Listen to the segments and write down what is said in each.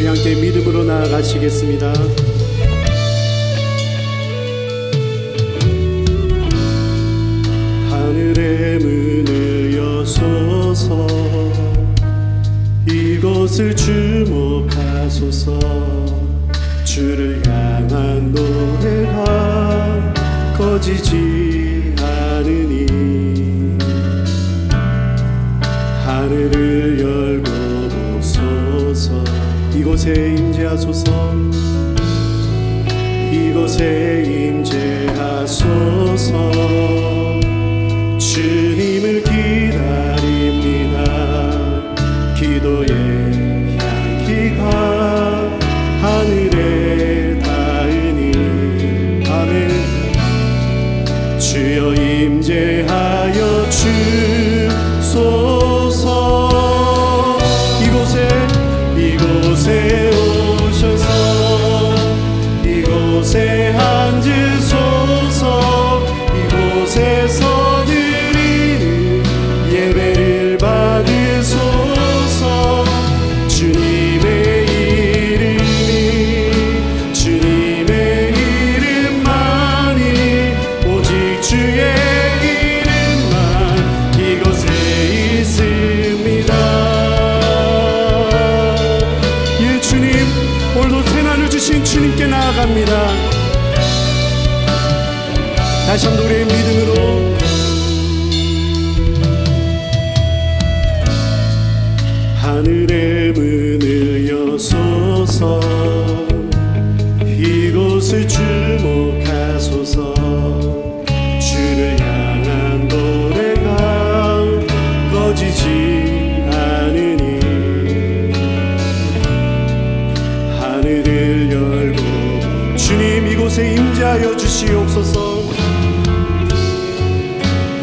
우리 함께 믿음으로 나아가시겠습니다. 하늘의 문을 여소서, 이곳을 주목하소서. 주를 향한 노래가 꺼지지 않으니 하늘을 열고 보소서. 이곳에 임재하소서, 이곳에 임재하소서. 주님을 기다립니다. 기도의 향기가 하늘에 닿으니 아멘. 주여 임재하여 주소서. 이곳에 오셔서 이곳에 앉으소서. 이곳에서 드리는 예배를 받으소서. 주님의 이름만이, 오직 주의 이름만 이곳에 있습니다. 예, 주님, 오늘도 새날을 주신 주님께 나아갑니다. 다시 한번 우리의 믿음으로 하늘의 문을 여소서, 이곳을 주목하소서. 주를 향한 노래가 꺼지지 않으니 하늘을 열고 주님 이곳에 임재하여 주시옵소서.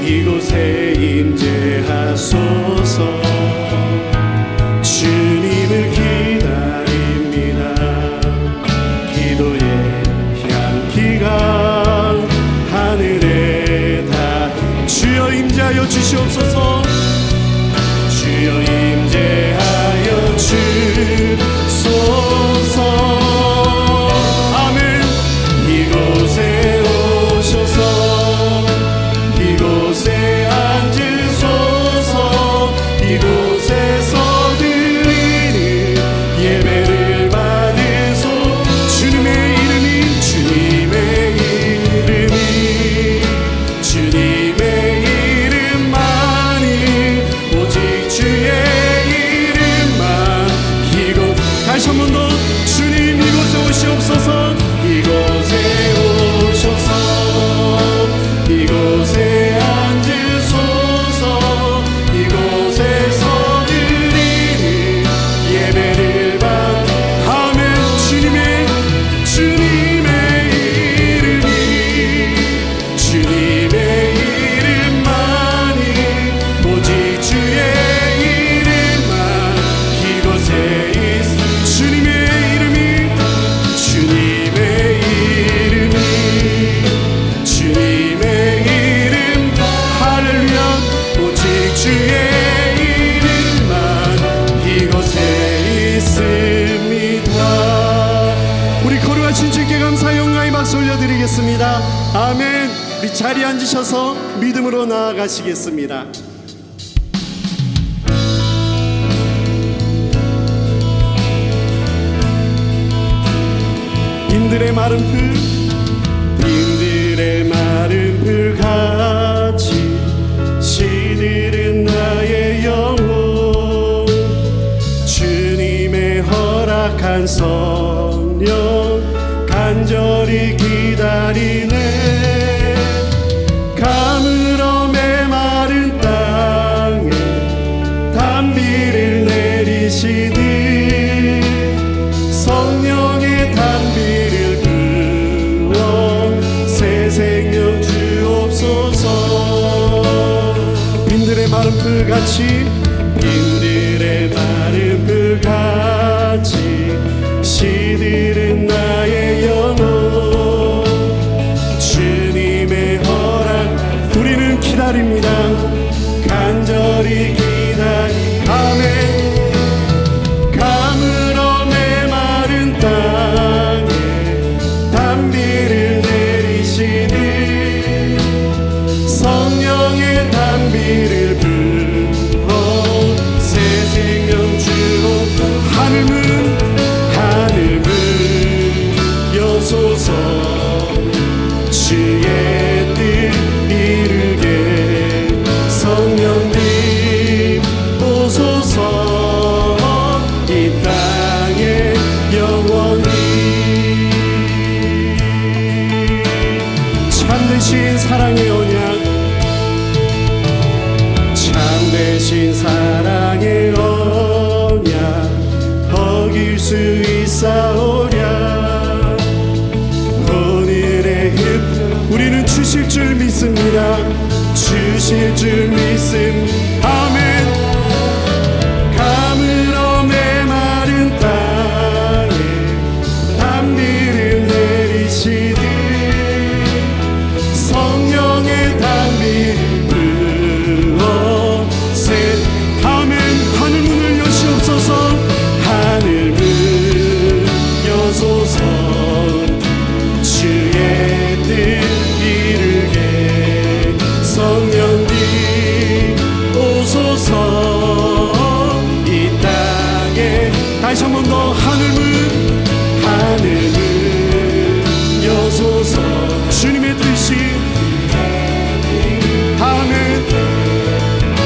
이곳에 임재하소서. 주님을 기다립니다. 기도의 향기가 하늘에 닿. 주여 임재하여 주시옵소서. 주여 임재하여 주소서. 아멘. 이곳에 오셔서 이곳에 앉으소서. 이곳에서 예배를 받으소. 주님의 이름만이, 오직 주의 이름만 이곳. 다시 한 번 더 주님 이곳에 오시옵소서. 이곳에 오셔서 이곳에 앉으소서. 이곳에서 드리는 예배를 올려드리겠습니다. 아멘. 우리 자리에 앉으셔서 믿음으로 나아가시겠습니다. 빈들의 마른 풀같이 시들은 나의 영혼. 주님의 허락한 성령 간절히 기다리네. 가물어 메마른 땅에 단비를 내리시니 성령의 단비를 부어 새 생명 주옵소서. 빈들의 마른 풀같이 시들은 나의 영혼. 주님의 허락 우리는 기다립니다. 간절히 기다리. 아멘. 가물어 메마 영원히 참되신 사랑의 언약 참되신 사랑의 언약 어길 수 있사오랴 오늘의 우리는 주실 줄 믿습니다. 주실 줄 믿음 아멘. 가물어 메마른 땅에 단비를 내리시듯 성령의 단비를 부어세 아멘. 하늘 문을 여시옵소서 하늘 문 여소서 주의 뜻 이루게 성령님 오소서 이 땅에 다시 한 번 더 하늘문 여소서 주님의 뜻이 아멘.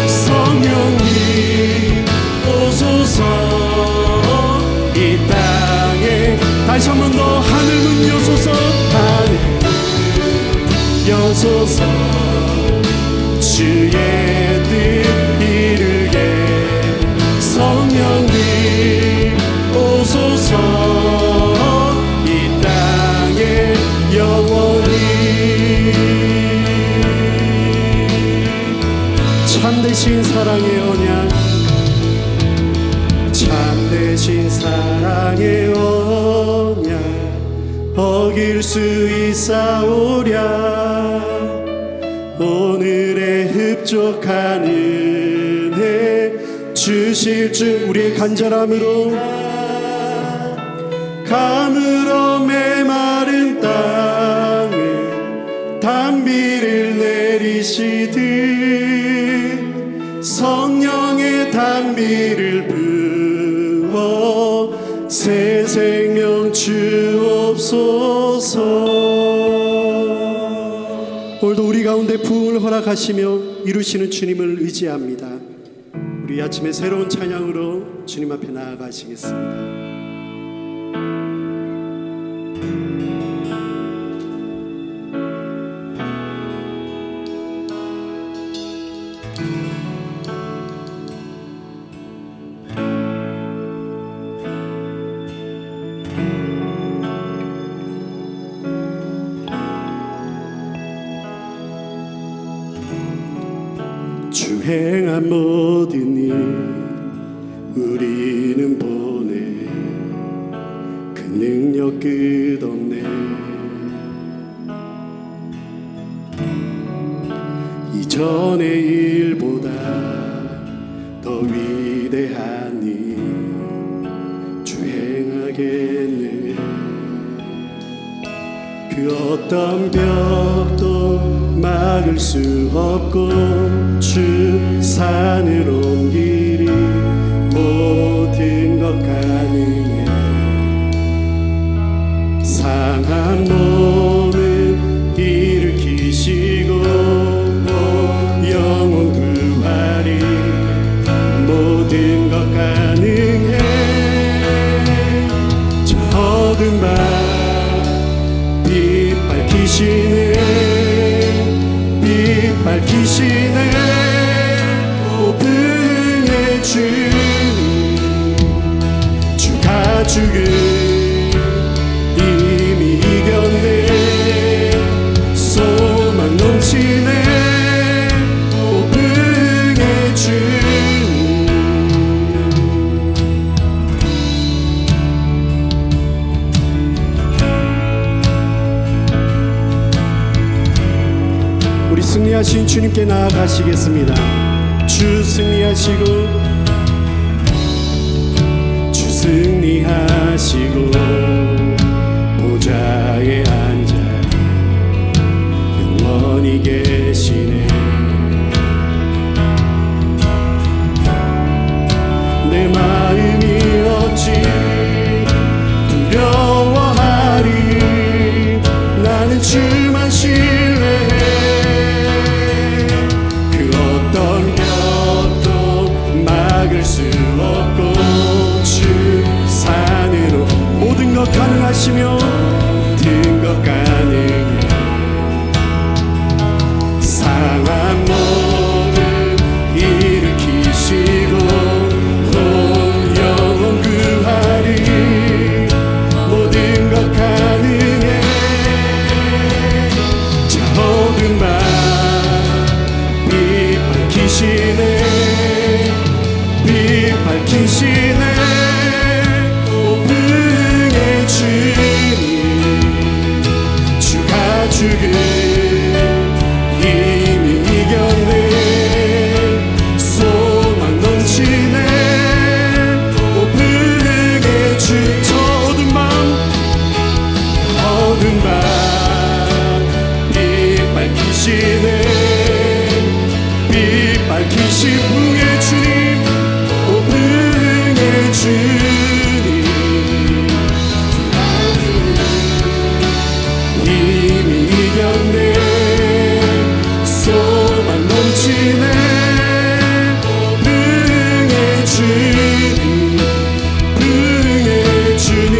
성령님 오소서 이 땅에 다시 한 번 더 하늘문 여소서 하늘문 여소서 주의 뜻 이루게 성령님 오소서 이 땅에 영원히 참되신 사랑의 언약 참되신 사랑의 언약 어길 수 있사오랴 오늘의 흡족한 은혜 주실 줄 우리의 간절함으로 가물어 메마른 땅에 단비를 내리시듯 성령의 단비를 부어 새 생명 주옵소서. 오늘도 우리 가운데 부흥을 허락하시며 이루시는 주님을 의지합니다. 우리 아침에 새로운 찬양으로 주님 앞에 나아가시겠습니다. 주 행한 모든 일 우리는 보내 그 능력 끝없네 이전의 일보다 더 위대한 일 주 행하겠네 그 어떤 벽도 막을 수 없고 주 산을 옮기리 모든 것 가능해 상한 몸을 일으키시고 영혼 구하리 모든 것 가능해 저 어두운 밤 빛 밝히시네 밝히시네 오픈의 주님 주가 죽은 이미 이겼네 소망 넘치네 오픈의 주님 우리 승리하신 주님께 나아가시겠습니다. 주 승리하시고 주 승리하시고 보좌에 앉아 영원히 계시네 내 마음이 어찌 두려워하리 나는 주만 신뢰해 막을 수 없고 주 산을 가능하시며 모든 것 가능해 상한 몸을 일으키시고 온 영혼 구하리 모든 것 가능해 자 어두운 밤 빛 밝히시네 빛 밝히시네 오병의 주님 주가 죽은 이미 이겼네 소망 넘치네 오병의 주 저 어두운 밤 빛 밝히시네 빛 밝히신 부의 주님 오병의 주님 이미 이겼네 소망 넘치네 오병의 주님 오병의 주님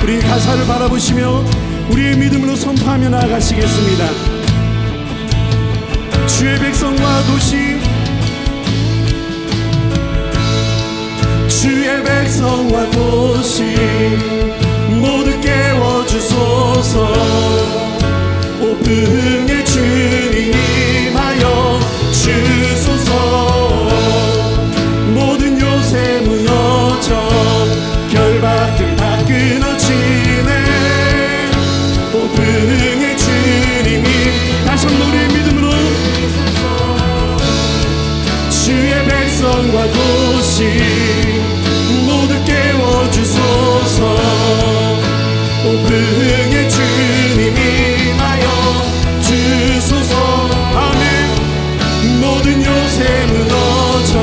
우리 가사를 바라보시며 우리의 믿음으로 선포하며 나아가시겠습니다. 주의 백성과 도시 주의 백성과 도시 모두 깨워주소서 오병의 주님 임하여 주소서 모든 요새 무너져 결박들 다 끊어지네 오병의 주님이 다시 한번 우리의 믿음으로 주의 백성과 도시 모두 깨워주소서 오병의 주님 임하여 주소서 아멘 모든 요새 무너져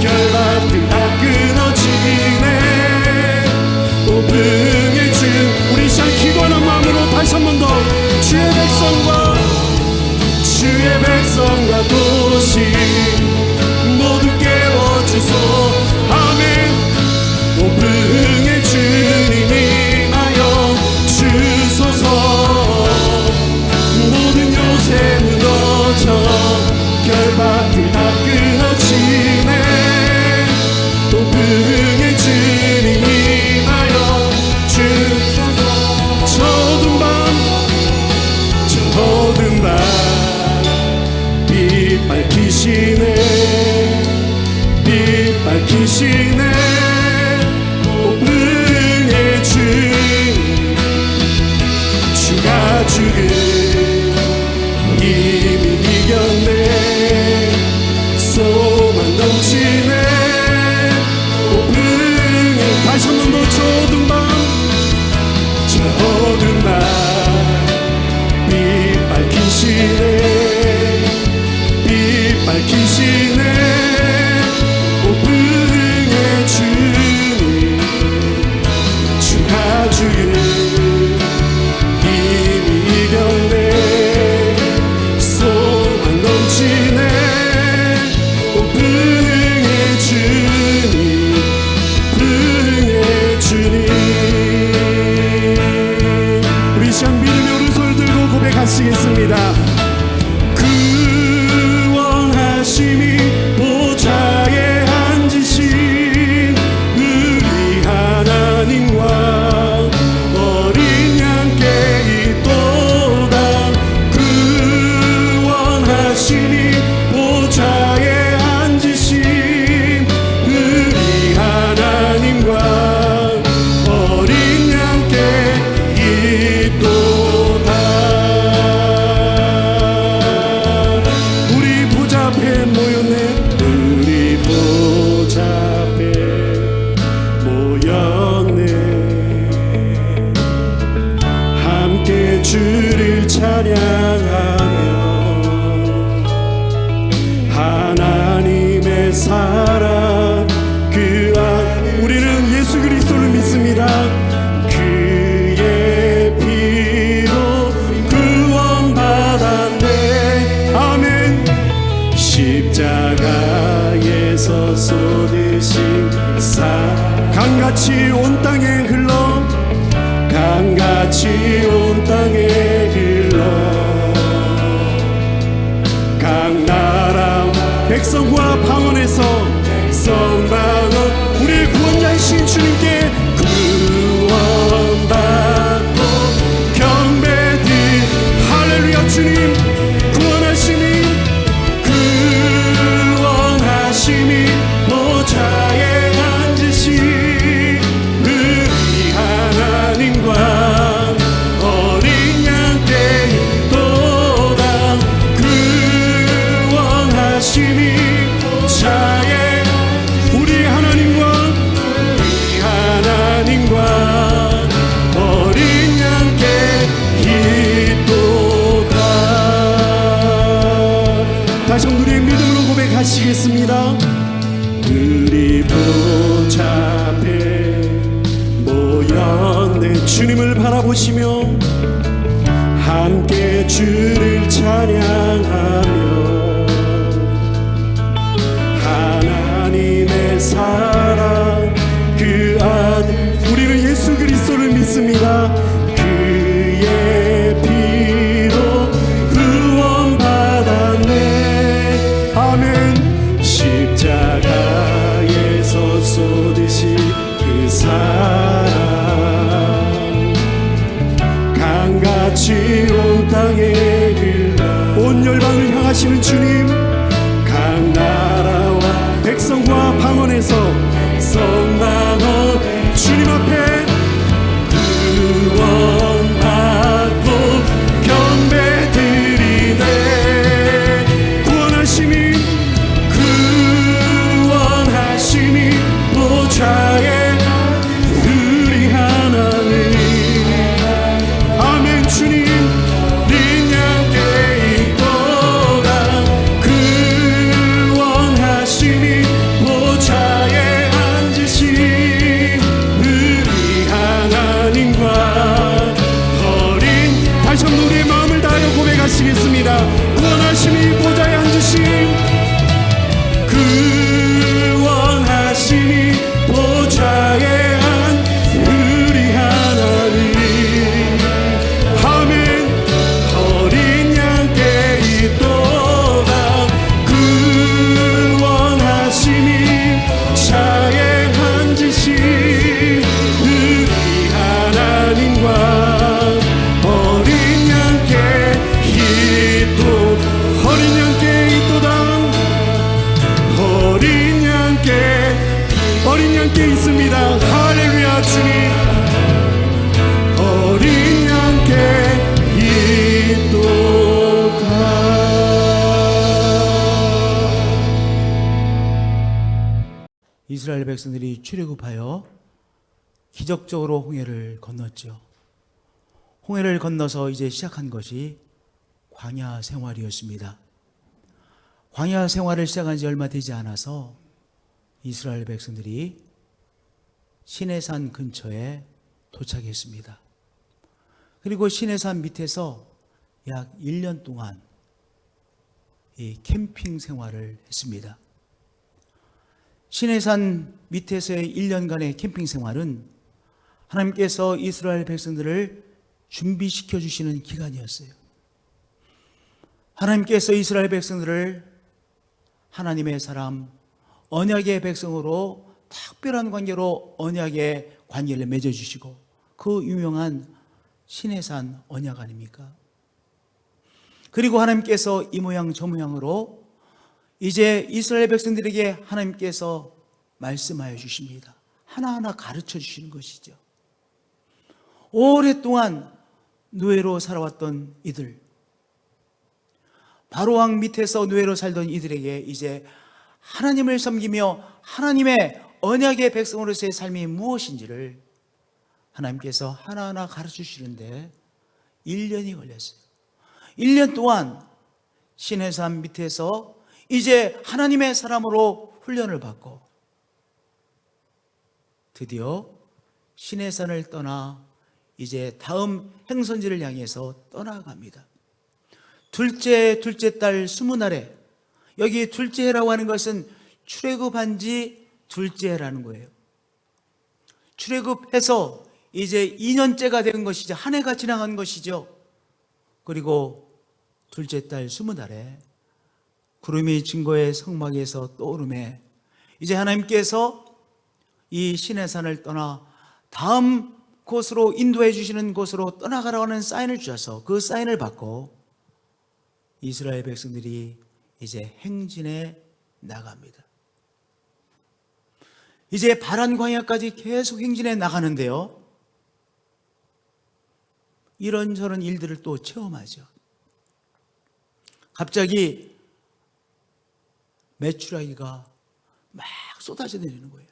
결박들 다 끊어지네 오병의 주 우리 시간 기도하는 마음으로 다시 한 번 더 주의 백성과 도시 모두 깨워주소 아멘 오병의 주님 임하여 주소서 모든 요새 무너져 결박들 다 끊어지네 오병의 주님 임하여 주소서 저 어두운 밤 빛 밝히시네 빛 밝히시네 오병의 주님 주가 죽은 이미 이겼네 소망 넘치네 오병의 다시 한 번 더 저 어두운 밤 빛 밝히시네 빛 밝히시네 오병의 강같이 온 땅에 흘러 강같이 온 땅에 흘러 각 나라 백성과 방언에서 성방언 우리의 구원자이신 주님께 구원받고 경배드 할렐루야. 주님 구원하심이 보좌에 앉으신 우리 하나님과 어린 양께 또다 구원하심이 보좌에 우리 하나님과 어린 양께 있도다. 다시 한번 우리의 믿음으로 고백하시겠습니다. 우리 보좌 앞에 모였네. 주님을 바라보시며 함께 주를 찬양하며 하나님의 사랑 그 아들 우리는 예수 그리스도를 믿습니다. 그의 피로 구원받았네. 아멘. 십자가에서 쏟으신 그 사랑 강같이 온 땅에 흘러 온 열방을 향하시는 주님 각 나라와 백성과 방언에서 성방언 주님 앞에 구원받고 경배드리네. 구원하심이 보좌에 우리 하나님 아멘. 주님 린 양께 있도다 구원하심이 보좌에 앉으신 우리 하나님과 어린 다시 한번 우리의 마음을 다하여 고백하시겠습니다. 구원하심이 보좌에 앉으신 구원하심이 보좌에 안 우리 하나님 아멘. 어린 양께 있도다 구원하심이 보좌에 앉으신 우리 하나님과 어린 양께 있도다 어린 양께 있습니다. 할렐루야. 주님 어린 양께 있도다. 이스라엘 백성들이 출애굽하여 기적적으로 홍해를 건넜죠. 홍해를 건너서 이제 시작한 것이 광야 생활이었습니다. 광야 생활을 시작한 지 얼마 되지 않아서 이스라엘 백성들이 시내산 근처에 도착했습니다. 그리고 시내산 밑에서 약 1년 동안 이 캠핑 생활을 했습니다. 시내산 밑에서의 1년간의 캠핑 생활은 하나님께서 이스라엘 백성들을 준비시켜 주시는 기간이었어요. 하나님께서 이스라엘 백성들을 하나님의 사람, 언약의 백성으로 특별한 관계로 언약의 관계를 맺어주시고 그 유명한 시내산 언약 아닙니까? 그리고 하나님께서 이 모양 저 모양으로 이제 이스라엘 백성들에게 하나님께서 말씀하여 주십니다. 하나하나 가르쳐 주시는 것이죠. 오랫동안 노예로 살아왔던 이들, 바로왕 밑에서 노예로 살던 이들에게 이제 하나님을 섬기며 하나님의 언약의 백성으로서의 삶이 무엇인지를 하나님께서 하나하나 가르쳐 주시는데 1년이 걸렸어요. 1년 동안 시내산 밑에서 이제 하나님의 사람으로 훈련을 받고 드디어 시내산을 떠나 이제 다음 행선지를 향해서 떠나갑니다. 둘째 달 20날에, 여기 둘째 해라고 하는 것은 출애굽한 지 둘째 해라는 거예요. 출애굽해서 이제 2년째가 된 것이죠. 한 해가 지나간 것이죠. 그리고 둘째 달 20날에 구름이 증거의 성막에서 떠오르매 이제 하나님께서 이 시내산을 떠나 다음 곳으로 인도해 주시는 곳으로 떠나가라고 하는 사인을 주셔서 그 사인을 받고 이스라엘 백성들이 이제 행진에 나갑니다. 이제 바란 광야까지 계속 행진해 나가는데요, 이런저런 일들을 또 체험하죠. 갑자기 메추라기가 막 쏟아져 내리는 거예요.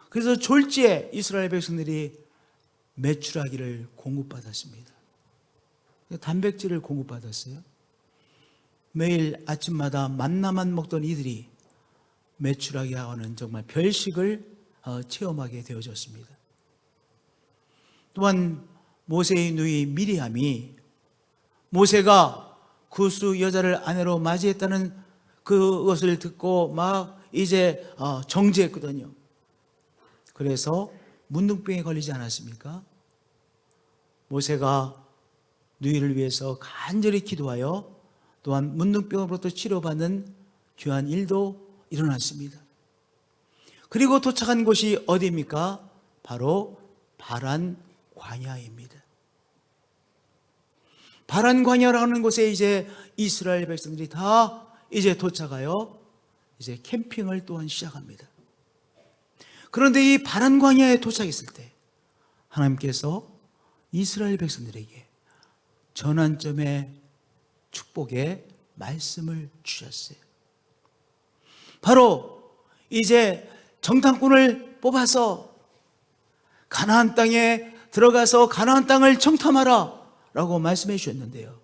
그래서 졸지에 이스라엘 백성들이 메추라기를 공급받았습니다. 단백질을 공급받았어요. 매일 아침마다 만나만 먹던 이들이 메추라기와는 정말 별식을 체험하게 되어졌습니다. 또한 모세의 누이 미리암이 모세가 구스 여자를 아내로 맞이했다는 그것을 듣고 막 이제 정죄했거든요. 그래서 문둥병에 걸리지 않았습니까? 모세가 누이를 위해서 간절히 기도하여 또한 문둥병으로부터 치료받는 귀한 일도 일어났습니다. 그리고 도착한 곳이 어디입니까? 바로 바란 광야입니다. 바란 광야라는 곳에 이제 이스라엘 백성들이 다 이제 도착하여 이제 캠핑을 또한 시작합니다. 그런데 이 바란 광야에 도착했을 때 하나님께서 이스라엘 백성들에게 전환점의 축복의 말씀을 주셨어요. 바로 이제 정탐꾼을 뽑아서 가나안 땅에 들어가서 가나안 땅을 정탐하라 라고 말씀해 주셨는데요,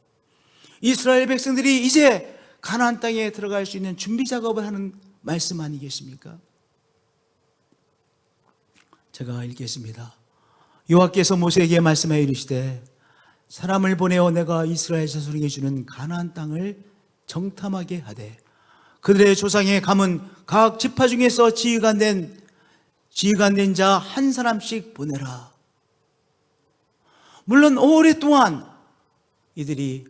이스라엘 백성들이 이제 가나안 땅에 들어갈 수 있는 준비 작업을 하는 말씀 아니겠습니까? 제가 읽겠습니다. 여호와께서 모세에게 말씀하여 이르시되 사람을 보내어 내가 이스라엘 자손에게 주는 가나안 땅을 정탐하게 하되 그들의 조상의 감은 각 지파 중에서 지휘관 된 자 한 사람씩 보내라. 물론 오랫동안 이들이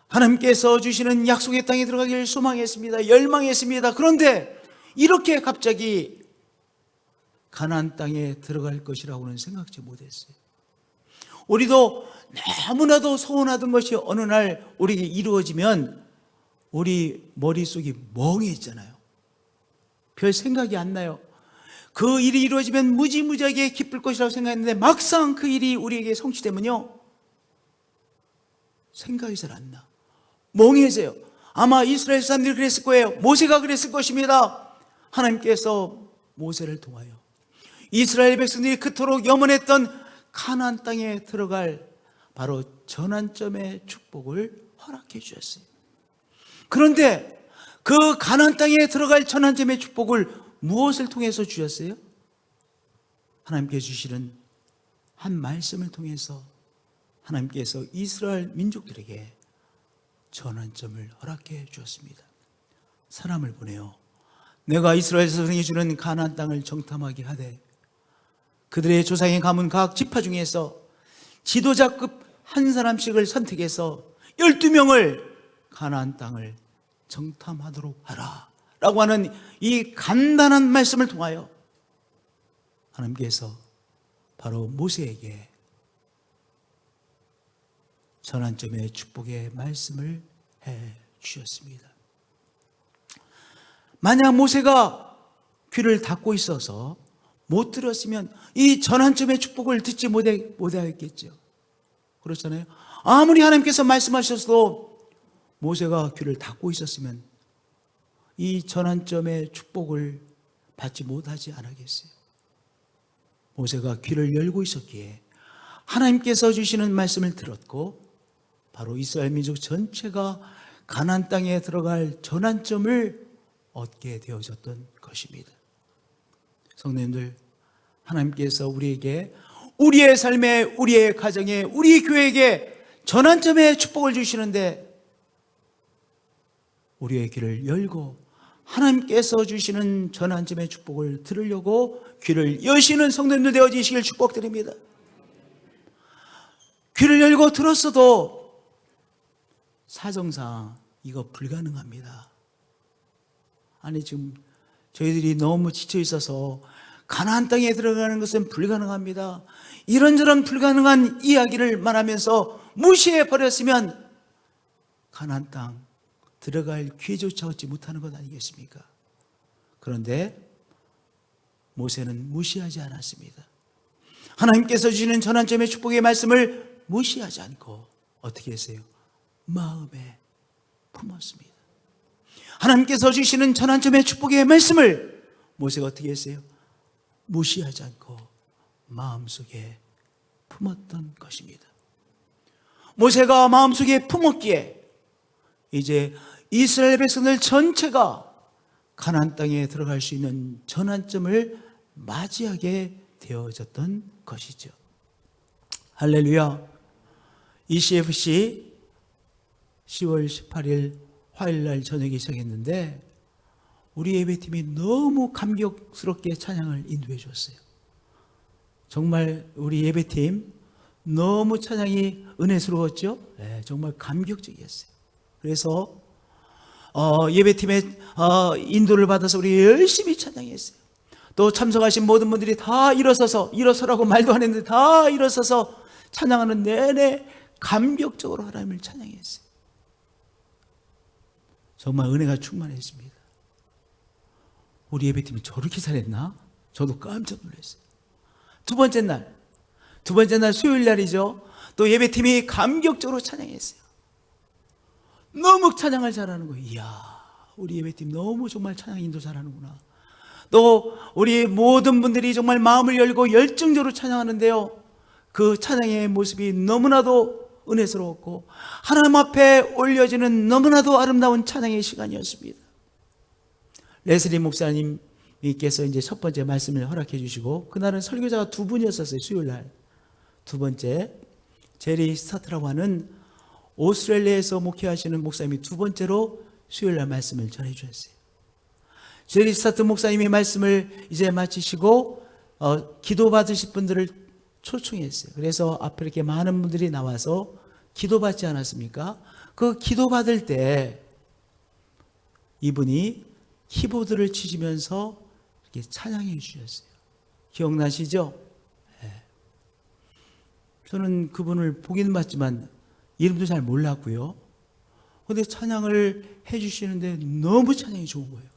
하나님께서 주시는 약속의 땅에 들어가기를 소망했습니다. 열망했습니다. 그런데 이렇게 갑자기 가나안 땅에 들어갈 것이라고는 생각지 못했어요. 우리도 너무나도 소원하던 것이 어느 날 우리에게 이루어지면 우리 머릿속이 멍해지잖아요. 별 생각이 안 나요. 그 일이 이루어지면 무지무지하게 기쁠 것이라고 생각했는데 막상 그 일이 우리에게 성취되면요, 생각이 잘 안 나. 멍해져요. 아마 이스라엘 사람들이 그랬을 거예요. 모세가 그랬을 것입니다. 하나님께서 모세를 통하여 이스라엘 백성들이 그토록 염원했던 가나안 땅에 들어갈 바로 전환점의 축복을 허락해 주셨어요. 그런데 그 가나안 땅에 들어갈 전환점의 축복을 무엇을 통해서 주셨어요? 하나님께 주시는 한 말씀을 통해서 하나님께서 이스라엘 민족들에게 전환점을 허락해 주었습니다. 사람을 보내어 내가 이스라엘 자손에게 주는 가나안 땅을 정탐하게 하되 그들의 조상의 가문 각 지파 중에서 지도자급 한 사람씩을 선택해서 12명을 가나안 땅을 정탐하도록 하라 라고 하는 이 간단한 말씀을 통하여 하나님께서 바로 모세에게 전환점의 축복의 말씀을 해 주셨습니다. 만약 모세가 귀를 닫고 있어서 못 들었으면 이 전환점의 축복을 듣지 못하였겠죠. 그렇잖아요. 아무리 하나님께서 말씀하셨어도 모세가 귀를 닫고 있었으면 이 전환점의 축복을 받지 못하지 않았겠어요. 모세가 귀를 열고 있었기에 하나님께서 주시는 말씀을 들었고 바로 이스라엘 민족 전체가 가나안 땅에 들어갈 전환점을 얻게 되어졌던 것입니다. 성도님들, 하나님께서 우리에게 우리의 삶에, 우리의 가정에, 우리 교회에게 전환점의 축복을 주시는데 우리의 귀를 열고 하나님께서 주시는 전환점의 축복을 들으려고 귀를 여시는 성도님들 되어지시길 축복드립니다. 귀를 열고 들었어도 사정상 이거 불가능합니다. 아니 지금 저희들이 너무 지쳐 있어서 가나안 땅에 들어가는 것은 불가능합니다. 이런저런 불가능한 이야기를 말하면서 무시해 버렸으면 가나안 땅 들어갈 기회조차 얻지 못하는 것 아니겠습니까? 그런데 모세는 무시하지 않았습니다. 하나님께서 주시는 전환점의 축복의 말씀을 무시하지 않고 어떻게 했어요? 마음에 품었습니다. 하나님께서 주시는 전환점의 축복의 말씀을 모세가 어떻게 했어요? 무시하지 않고 마음속에 품었던 것입니다. 모세가 마음속에 품었기에 이제 이스라엘 백성들 전체가 가나안 땅에 들어갈 수 있는 전환점을 맞이하게 되어졌던 것이죠. 할렐루야. ECFC 10월 18일 화요일날 저녁에 시작했는데 우리 예배팀이 너무 감격스럽게 찬양을 인도해 줬어요. 정말 우리 예배팀 너무 찬양이 은혜스러웠죠? 네, 정말 감격적이었어요. 그래서 예배팀의 인도를 받아서 우리 열심히 찬양했어요. 또 참석하신 모든 분들이 다 일어서라고 말도 안 했는데 다 일어서서 찬양하는 내내 감격적으로 하나님을 찬양했어요. 정말 은혜가 충만했습니다. 우리 예배팀이 저렇게 잘했나? 저도 깜짝 놀랐어요. 두 번째 날 수요일 날이죠. 또 예배팀이 감격적으로 찬양했어요. 너무 찬양을 잘하는 거예요. 이야, 우리 예배팀 너무 정말 찬양 인도 잘하는구나. 또 우리 모든 분들이 정말 마음을 열고 열정적으로 찬양하는데요, 그 찬양의 모습이 너무나도 은혜스러웠고 하나님 앞에 올려지는 너무나도 아름다운 찬양의 시간이었습니다. 레슬리 목사님께서 이제 첫 번째 말씀을 허락해 주시고, 그날은 설교자가 두 분이었었어요. 수요일 날 두 번째 제리 스타트라고 하는 오스트레일리아에서 목회하시는 목사님이 두 번째로 수요일 날 말씀을 전해 주셨어요. 제리 스타트 목사님이 말씀을 이제 마치시고 기도 받으실 분들을 초청했어요. 그래서 앞에 이렇게 많은 분들이 나와서 기도받지 않았습니까? 그 기도받을 때 이분이 키보드를 치시면서 이렇게 찬양해 주셨어요. 기억나시죠? 네. 저는 그분을 보기는 봤지만 이름도 잘 몰랐고요. 그런데 찬양을 해 주시는데 너무 찬양이 좋은 거예요.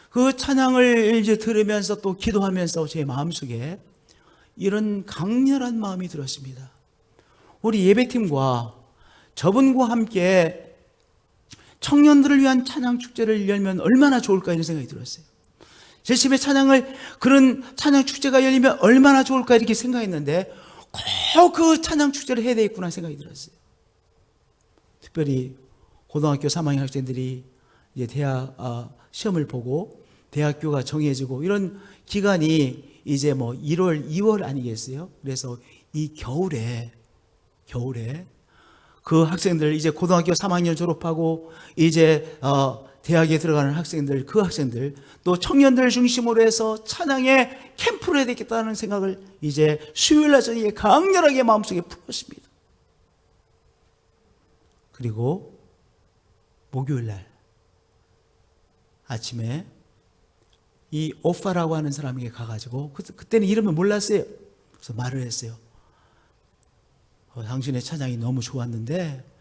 그 찬양을 이제 들으면서 또 기도하면서 제 마음속에 이런 강렬한 마음이 들었습니다. 우리 예배팀과 저분과 함께 청년들을 위한 찬양 축제를 열면 얼마나 좋을까 이런 생각이 들었어요. 제 집에 그런 찬양 축제가 열리면 얼마나 좋을까 이렇게 생각했는데 꼭 그 찬양 축제를 해야 되겠구나 생각이 들었어요. 특별히 고등학교 3학년 학생들이 이제 대학 시험을 보고 대학교가 정해지고 이런 기간이 이제 뭐 1월, 2월 아니겠어요? 그래서 이 겨울에 그 학생들 이제 고등학교 3학년 졸업하고 이제 대학에 들어가는 학생들, 그 학생들 또 청년들 중심으로 해서 찬양의 캠프를 해야 되겠다는 생각을 이제 수요일날 저녁에 강렬하게 마음속에 품었습니다. 그리고 목요일날 아침에 이 오파라고 하는 사람에게 가가지고 그때는 이름을 몰랐어요. 그래서 말을 했어요. 당신의 찬양이 너무 좋았는데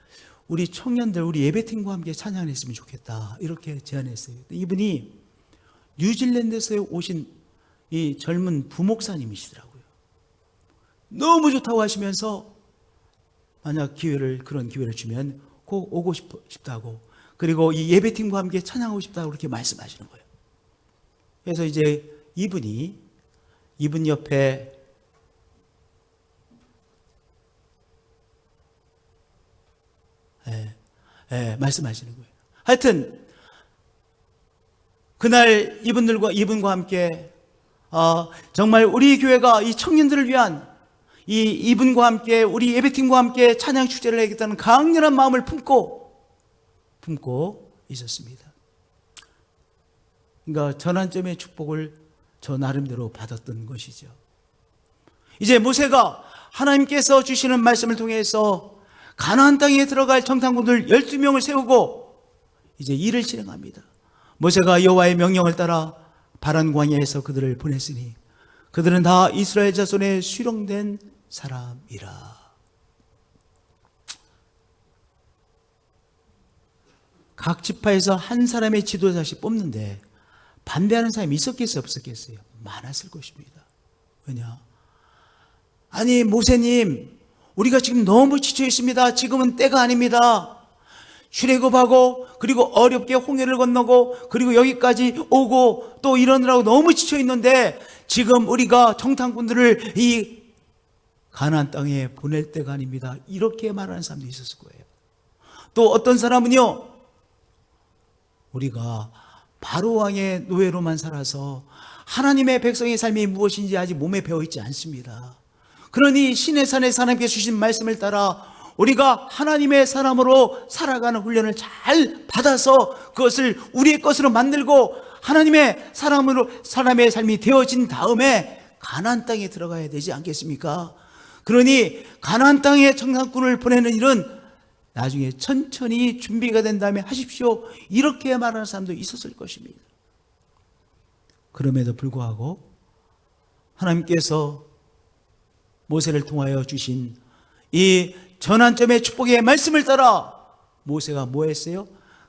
우리 청년들, 우리 예배팀과 함께 찬양을 했으면 좋겠다 이렇게 제안했어요. 이분이 뉴질랜드에서 오신 이 젊은 부목사님이시더라고요. 너무 좋다고 하시면서 만약 그런 기회를 주면 꼭 오고 싶다고, 그리고 이 예배팀과 함께 찬양하고 싶다고 그렇게 말씀하시는 거예요. 그래서 이제 이분 옆에 말씀하시는 거예요. 하여튼 그날 이분과 함께 정말 우리 교회가 이 청년들을 위한 이분과 함께 우리 예배팀과 함께 찬양 축제를 하겠다는 강렬한 마음을 품고 있었습니다. 그러니까 전환점의 축복을 저 나름대로 받았던 것이죠. 이제 모세가 하나님께서 주시는 말씀을 통해서 가나안 땅에 들어갈 정탐꾼들 12명을 세우고 이제 일을 진행합니다. 모세가 여호와의 명령을 따라 바란 광야에서 그들을 보냈으니 그들은 다 이스라엘 자손의 수령된 사람이라. 각 지파에서 한 사람의 지도자씩 뽑는데 반대하는 사람이 있었겠어요, 없었겠어요? 많았을 것입니다. 왜냐? 아니, 모세님, 우리가 지금 너무 지쳐 있습니다. 지금은 때가 아닙니다. 출애굽하고 그리고 어렵게 홍해를 건너고 그리고 여기까지 오고 또 이러느라고 너무 지쳐 있는데 지금 우리가 정탐꾼들을 이 가나안 땅에 보낼 때가 아닙니다. 이렇게 말하는 사람도 있었을 거예요. 또 어떤 사람은요, 우리가 바로 왕의 노예로만 살아서 하나님의 백성의 삶이 무엇인지 아직 몸에 배어있지 않습니다. 그러니 신의 산에 하나님께 주신 말씀을 따라 우리가 하나님의 사람으로 살아가는 훈련을 잘 받아서 그것을 우리의 것으로 만들고 하나님의 사람으로 사람의 삶이 되어진 다음에 가나안 땅에 들어가야 되지 않겠습니까? 그러니 가나안 땅에 정탐꾼을 보내는 일은 나중에 천천히 준비가 된 다음에 하십시오. 이렇게 말하는 사람도 있었을 것입니다. 그럼에도 불구하고 하나님께서 모세를 통하여 주신 이 전환점의 축복의 말씀을 따라 모세가 뭐 했어요?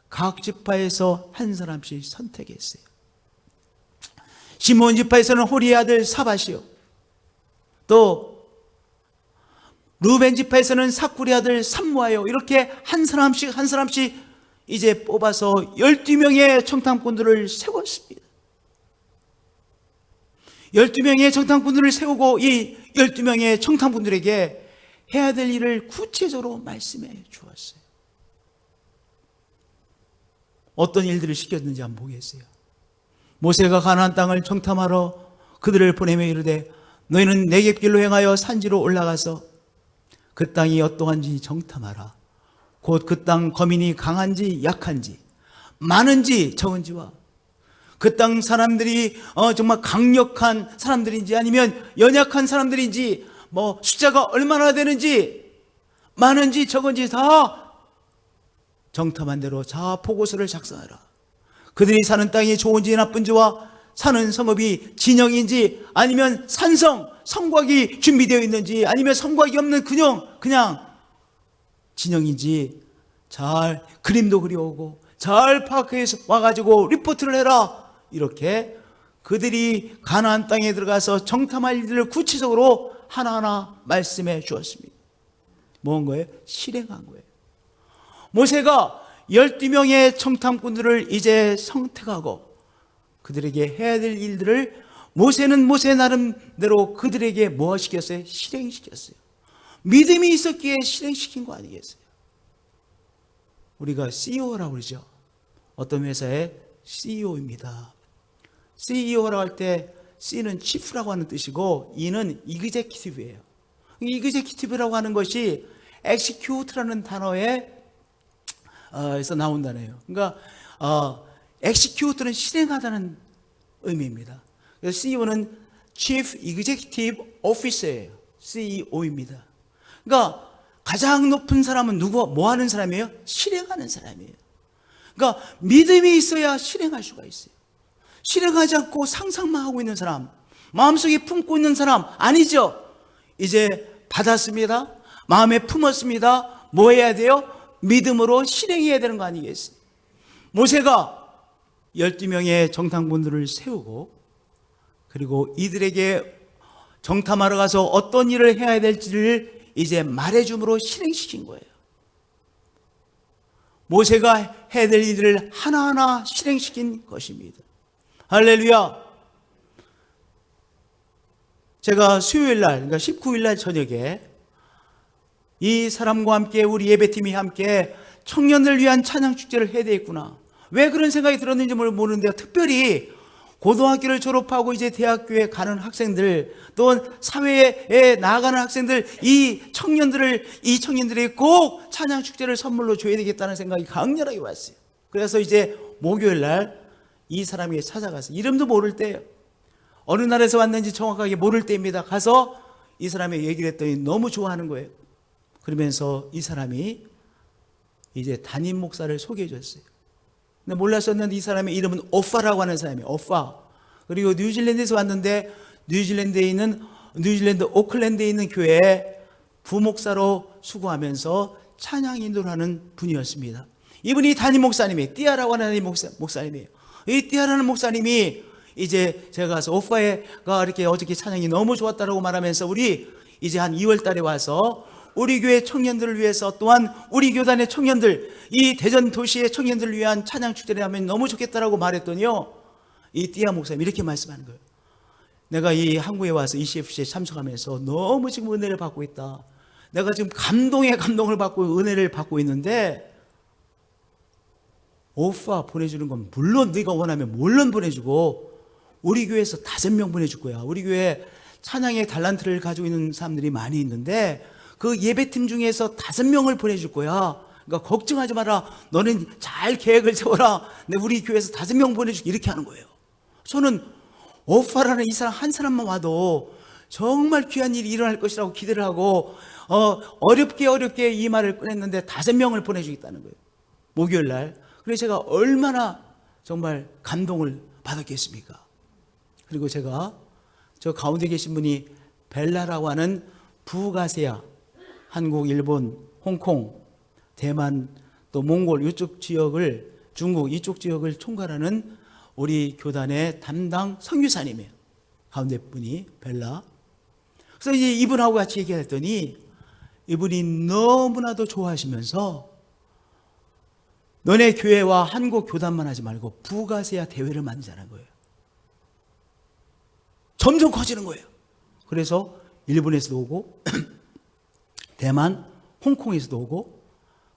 각 지파에서 한 사람씩 선택했어요. 시므온 지파에서는 호리의 아들 사밧이요, 또 루벤 지파에서는 사쿠리 아들 삼무아요. 이렇게 한 사람씩 이제 뽑아서 12명의 정탐꾼들을 세웠습니다. 12명의 정탐꾼들을 세우고 이 12명의 정탐꾼들에게 해야 될 일을 구체적으로 말씀해 주었어요. 어떤 일들을 시켰는지 한번 보겠어요. 모세가 가나안 땅을 정탐하러 그들을 보내며 이르되 너희는 네겝길로 행하여 산지로 올라가서 그 땅이 어떠한지 정탐하라. 곧 그 땅 거민이 강한지 약한지 많은지 적은지와 그 땅 사람들이 정말 강력한 사람들인지 아니면 연약한 사람들인지 뭐 숫자가 얼마나 되는지 많은지 적은지 다 정탐한 대로 자 보고서를 작성하라. 그들이 사는 땅이 좋은지 나쁜지와 사는 성읍이 진영인지 아니면 성곽이 준비되어 있는지 아니면 성곽이 없는 그냥 진영인지 잘 그림도 그려오고 잘 파악해서 와가지고 리포트를 해라. 이렇게 그들이 가나안 땅에 들어가서 정탐할 일들을 구체적으로 하나하나 말씀해 주었습니다. 뭔 거예요? 실행한 거예요. 모세가 12명의 정탐꾼들을 이제 선택하고 그들에게 해야 될 일들을 모세는 모세 나름대로 그들에게 뭐 시켰어요? 실행시켰어요. 믿음이 있었기에 실행시킨 거 아니겠어요? 우리가 CEO라고 그러죠. 어떤 회사의 CEO입니다. CEO라고 할 때 C는 Chief라고 하는 뜻이고 E는 Executive예요. Executive라고 하는 것이 Execute라는 단어에서 나온 단어예요. 그러니까 Execute는 실행하다는 의미입니다. 그래서 CEO는 Chief Executive Officer예요. CEO입니다. 그러니까 가장 높은 사람은 뭐 하는 사람이에요? 실행하는 사람이에요. 그러니까 믿음이 있어야 실행할 수가 있어요. 실행하지 않고 상상만 하고 있는 사람, 마음속에 품고 있는 사람 아니죠. 이제 받았습니다. 마음에 품었습니다. 뭐 해야 돼요? 믿음으로 실행해야 되는 거 아니겠어요? 모세가 12명의 정탐꾼들을 세우고 그리고 이들에게 정탐하러 가서 어떤 일을 해야 될지를 이제 말해줌으로 실행시킨 거예요. 모세가 해야 될 일들을 하나하나 실행시킨 것입니다. 할렐루야. 제가 수요일날, 그러니까 19일날 저녁에 이 사람과 함께 우리 예배팀이 함께 청년들 위한 찬양축제를 해야 되겠구나. 왜 그런 생각이 들었는지 모르는데요. 특별히 고등학교를 졸업하고 이제 대학교에 가는 학생들, 또 사회에 나아가는 학생들, 이 청년들에게 꼭 찬양축제를 선물로 줘야 되겠다는 생각이 강렬하게 왔어요. 그래서 이제 목요일 날 이 사람에게 찾아가서 이름도 모를 때예요. 어느 나라에서 왔는지 정확하게 모를 때입니다. 가서 이 사람에게 얘기를 했더니 너무 좋아하는 거예요. 그러면서 이 사람이 이제 담임 목사를 소개해 줬어요. 근데 몰랐었는데 이 사람의 이름은 오파라고 하는 사람이에요. 오파. 그리고 뉴질랜드에서 왔는데 뉴질랜드 오클랜드에 있는 교회에 부목사로 수고하면서 찬양 인도를 하는 분이었습니다. 이분이 담임 목사님이에요. 띠아라고 하는 담임 목사님이에요. 이 띠아라는 목사님이 이제 제가 가서 오빠가 이렇게 어저께 찬양이 너무 좋았다라고 말하면서 우리 이제 한 2월 달에 와서 우리 교회 청년들을 위해서 또한 우리 교단의 청년들, 이 대전 도시의 청년들을 위한 찬양 축제를 하면 너무 좋겠다라고 말했더니요, 이 띠아 목사님이 이렇게 말씀하는 거예요. 내가 이 한국에 와서 ECFC에 참석하면서 너무 지금 은혜를 받고 있다. 내가 지금 감동을 받고 은혜를 받고 있는데 오빠 보내주는 건 물론 네가 원하면 물론 보내주고 우리 교회에서 5명 보내줄 거야. 우리 교회 찬양의 달란트를 가지고 있는 사람들이 많이 있는데 그 예배팀 중에서 5명을 보내줄 거야. 그러니까 걱정하지 마라. 너는 잘 계획을 세워라. 내 우리 교회에서 5명 보내줄게. 이렇게 하는 거예요. 저는 오빠라는 이 사람 한 사람만 와도 정말 귀한 일이 일어날 것이라고 기대를 하고 어렵게 이 말을 꺼냈는데 5명을 보내주겠다는 거예요. 목요일 날. 그래서 제가 얼마나 정말 감동을 받았겠습니까? 그리고 제가 저 가운데 계신 분이 벨라라고 하는 부가세아, 한국, 일본, 홍콩, 대만, 또 몽골 이쪽 지역을, 중국 이쪽 지역을 총괄하는 우리 교단의 담당 선교사님이에요. 가운데 분이 벨라. 그래서 이제 이분하고 같이 얘기했더니 이분이 너무나도 좋아하시면서 너네 교회와 한국 교단만 하지 말고 부가세아 대회를 만들자는 거예요. 점점 커지는 거예요. 그래서 일본에서도 오고 대만, 홍콩에서도 오고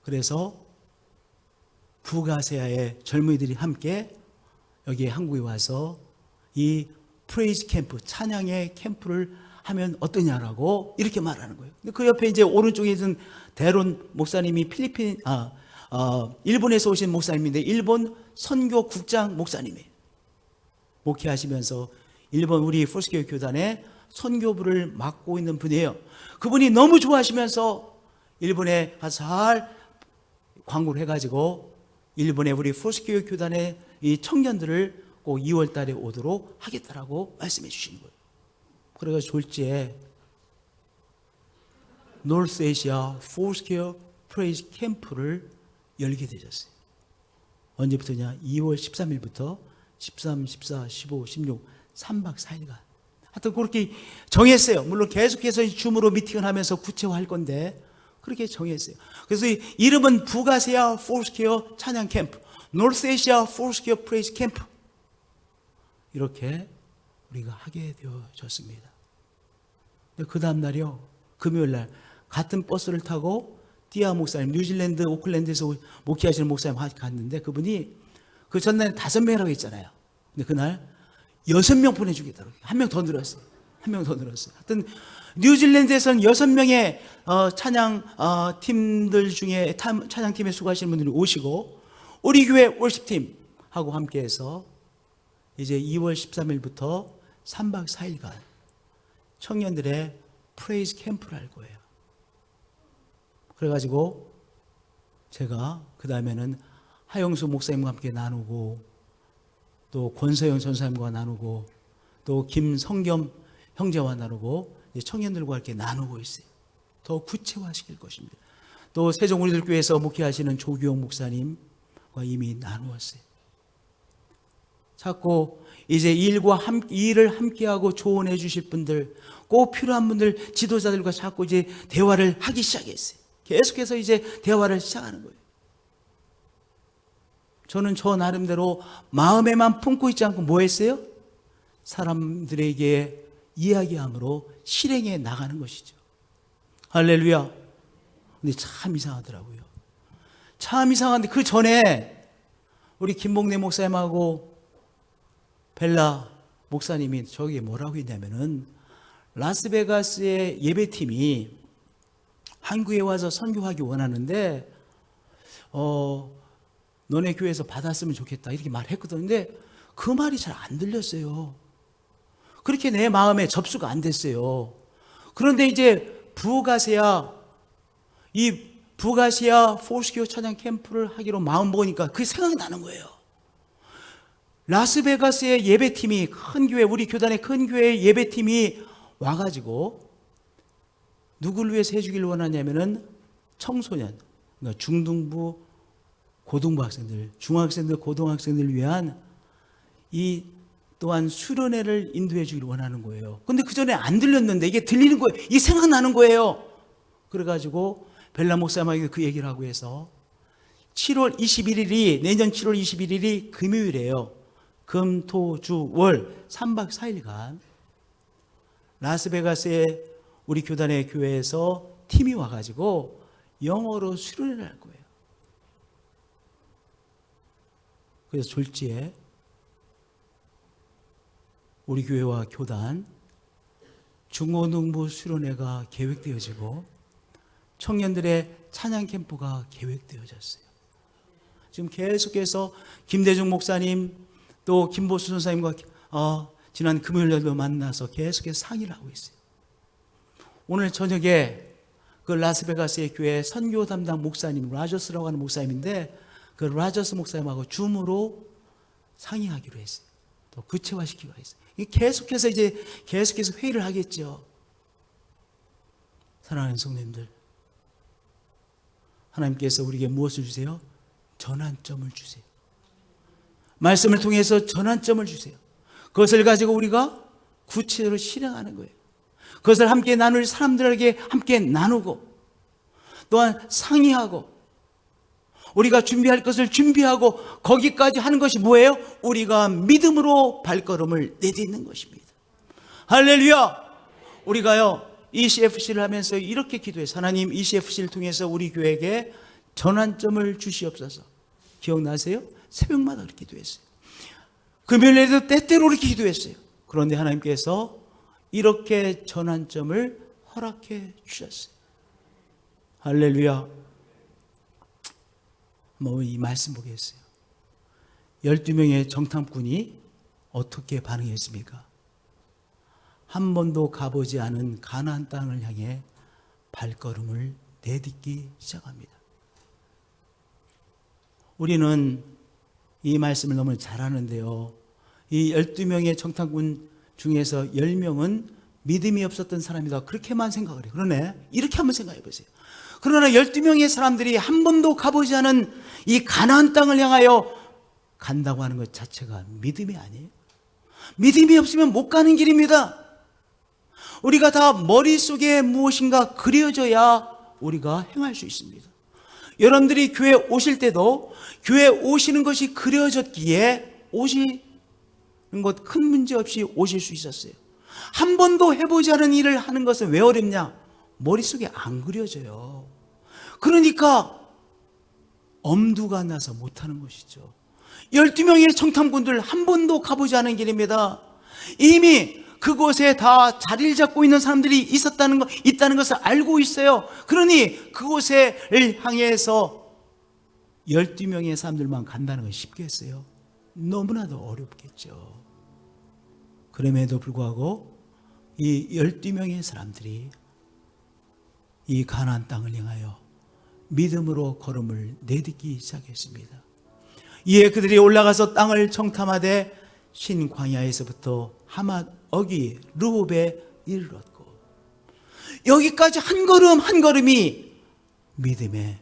그래서 부가세아의 젊은이들이 함께 여기 한국에 와서 이 프레이즈 캠프, 찬양의 캠프를 하면 어떠냐라고 이렇게 말하는 거예요. 근데 그 옆에 이제 오른쪽에 있는 대론 목사님이 일본에서 오신 목사님인데 일본 선교국장 목사님이에요. 목회하시면서 일본 우리 포스교회 교단의 선교부를 맡고 있는 분이에요. 그분이 너무 좋아하시면서 일본에 가서 잘 광고를 해가지고 일본의 우리 포스교회 교단의 이 청년들을 꼭 2월 달에 오도록 하겠다라고 말씀해 주시는 거예요. 그래가지고 졸지에 노스에시아 포스케어 프레이즈 캠프를 열게 되셨어요. 언제부터냐? 2월 13일부터 13, 14, 15, 16, 3박 4일간. 하여튼 그렇게 정했어요. 물론 계속해서 줌으로 미팅을 하면서 구체화할 건데 그렇게 정했어요. 그래서 이름은 부가세아 포스케어 찬양 캠프, 노스에시아 포스케어 프레이즈 캠프 이렇게 우리가 하게 되어졌습니다. 그 다음 날이요, 금요일 날 같은 버스를 타고 띠아 목사님, 뉴질랜드 오클랜드에서 목회하시는 목사님 갔는데 그분이 그 전날에 5명이라고 했잖아요. 근데 그날 6명 보내주겠다고. 1명 더 늘었어요. 1명 더 늘었어요. 하여튼 뉴질랜드에서는 6명의 찬양 팀들 중에 찬양팀에 수고하시는 분들이 오시고 우리 교회 월십팀하고 함께해서 이제 2월 13일부터 3박 4일간 청년들의 프레이즈 캠프를 할 거예요. 그래가지고 제가 그 다음에는 하영수 목사님과 함께 나누고 또 권서영 전사님과 나누고 또 김성겸 형제와 나누고 청년들과 이렇게 나누고 있어요. 더 구체화시킬 것입니다. 또 세종 우리들 교회에서 목회하시는 조규영 목사님과 이미 나누었어요. 자꾸 이제 일을 함께하고 조언해 주실 분들, 꼭 필요한 분들, 지도자들과 자꾸 이제 대화를 하기 시작했어요. 계속해서 이제 대화를 시작하는 거예요. 저는 저 나름대로 마음에만 품고 있지 않고 뭐 했어요? 사람들에게 이야기함으로 실행해 나가는 것이죠. 할렐루야. 근데 참 이상하더라고요. 참 이상한데 그 전에 우리 김봉래 목사님하고 벨라 목사님이 저기 뭐라고 했냐면은 라스베가스의 예배팀이 한국에 와서 선교하기 원하는데 너네 교회에서 받았으면 좋겠다 이렇게 말했거든요. 근데 그 말이 잘 안 들렸어요. 그렇게 내 마음에 접수가 안 됐어요. 그런데 이제 부가시아 포스키오 찬양 캠프를 하기로 마음 먹으니까 그게 생각이 나는 거예요. 라스베가스의 예배팀이, 큰 교회, 우리 교단의 큰 교회 예배팀이 와가지고 누구를 위해서 해주길 원하냐면은 청소년, 그러니까 중등부, 고등부 학생들, 중학생들, 고등학생들을 위한 이 또한 수련회를 인도해 주길 원하는 거예요. 근데 그 전에 안 들렸는데 이게 들리는 거예요. 이게 생각나는 거예요. 그래가지고 벨라 목사님에게 그 얘기를 하고 해서 7월 21일이, 내년 7월 21일이 금요일이에요. 금, 토, 주, 월 3박 4일간 라스베가스의 우리 교단의 교회에서 팀이 와가지고 영어로 수련회를 할 거예요. 그래서 졸지에 우리 교회와 교단 중고등부 수련회가 계획되어지고 청년들의 찬양 캠프가 계획되어졌어요. 지금 계속해서 김대중 목사님 또 김보수 선사님과 지난 금요일날도 만나서 계속해서 상의를 하고 있어요. 오늘 저녁에 그 라스베가스의 교회 선교 담당 목사님 라저스라고 하는 목사님인데 그 라저스 목사님하고 줌으로 상의하기로 했어요. 또 구체화시키기로 했어요. 계속해서 회의를 하겠죠. 사랑하는 성도님들, 하나님께서 우리에게 무엇을 주세요? 전환점을 주세요. 말씀을 통해서 전환점을 주세요. 그것을 가지고 우리가 구체적으로 실행하는 거예요. 그것을 함께 나눌 사람들에게 함께 나누고 또한 상의하고 우리가 준비할 것을 준비하고 거기까지 하는 것이 뭐예요? 우리가 믿음으로 발걸음을 내딛는 것입니다. 할렐루야! 우리가요 ECFC를 하면서 이렇게 기도해서 하나님 ECFC를 통해서 우리 교회에게 전환점을 주시옵소서. 기억나세요? 새벽마다 그렇게 기도했어요. 금요일에도 때때로 그렇게 기도했어요. 그런데 하나님께서 이렇게 전환점을 허락해 주셨어요. 할렐루야. 이 말씀 보겠어요. 12명의 정탐꾼이 어떻게 반응했습니까? 한 번도 가보지 않은 가나안 땅을 향해 발걸음을 내딛기 시작합니다. 우리는 이 말씀을 너무 잘 아는데요. 이 12명의 정탐꾼 중에서 10명은 믿음이 없었던 사람이다. 그렇게만 생각을 해요. 그러네. 이렇게 한번 생각해 보세요. 그러나 12명의 사람들이 한 번도 가보지 않은 이 가나안 땅을 향하여 간다고 하는 것 자체가 믿음이 아니에요. 믿음이 없으면 못 가는 길입니다. 우리가 다 머릿속에 무엇인가 그려져야 우리가 행할 수 있습니다. 여러분들이 교회 오실 때도 교회 오시는 것이 그려졌기에 오시는 것 큰 문제 없이 오실 수 있었어요. 한 번도 해보지 않은 일을 하는 것은 왜 어렵냐? 머릿속에 안 그려져요. 그러니까 엄두가 나서 못하는 것이죠. 12명의 정탐꾼들 한 번도 가보지 않은 길입니다. 이미 그곳에 다 자리를 잡고 있는 사람들이 있다는 것을 알고 있어요. 그러니 그곳을 향해서 12명의 사람들만 간다는 건 쉽겠어요? 너무나도 어렵겠죠. 그럼에도 불구하고 이 12명의 사람들이 이 가나안 땅을 향하여 믿음으로 걸음을 내딛기 시작했습니다. 이에 그들이 올라가서 땅을 정탐하되 신 광야에서부터 하맛 어기 르홉에 이르렀고, 여기까지 한 걸음 한 걸음이 믿음의